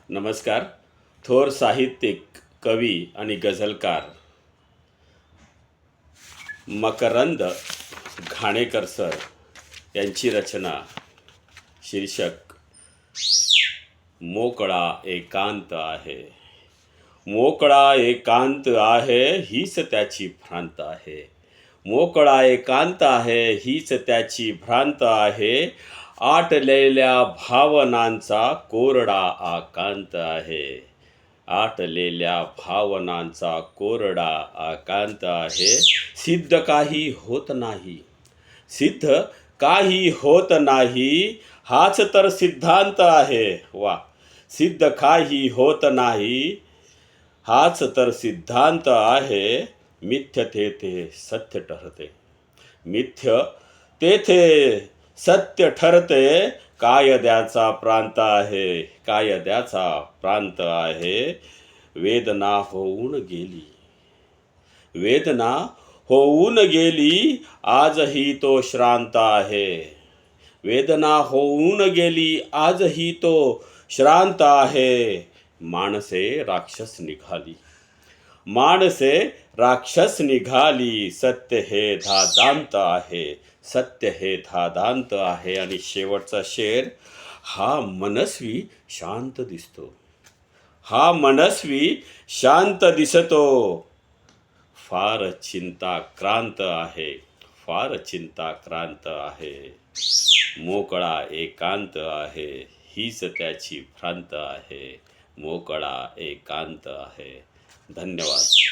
नमस्कार. थोर साहित्यिक, कवी आणि गझलकार मकरंद घाणेकर सर यांची रचना, शीर्षक मोकळा एकांत आहे. मोकळा एकांत आहे हीच त्याची भ्रांत आहे. मोकळा एकांत आहे हीच त्याची भ्रांत आहे. आटलेल्या भावनांचा कोरडा आकांत आहे. आटलेल्या भावनांचा कोरडा आकांत आहे. सिद्ध काही होत नाही, सिद्ध काही होत नाही, हाच तर सिद्धांत आहे. वा, सिद्ध काही होत नाही, हाच तर सिद्धांत आहे. मिथ्य तेथे सत्य ठरते, मिथ्य तेथे सत्य ठरते. कायद्याचा प्रांत आहे, कायद्याचा प्रांत आहे. वेदना होऊन गेली, वेदना होऊन गेली, आजही तो श्रांत आहे. वेदना होऊन गेली, आजही तो श्रांत आहे. माणसे राक्षस निघाली, माणसे राक्षस निघाली. सत्य हे धादांत आहे, सत्य हे धादांत आहे. आणि शेवटचा शेर, हा मनस्वी शांत दिसतो, हा मनस्वी शांत दिसतो. फार चिंताक्रांत आहे, फार चिंताक्रांत आहे. मोकळा एकांत आहे हीच त्याची भ्रांत आहे. मोकळा एकांत आहे. धन्यवाद.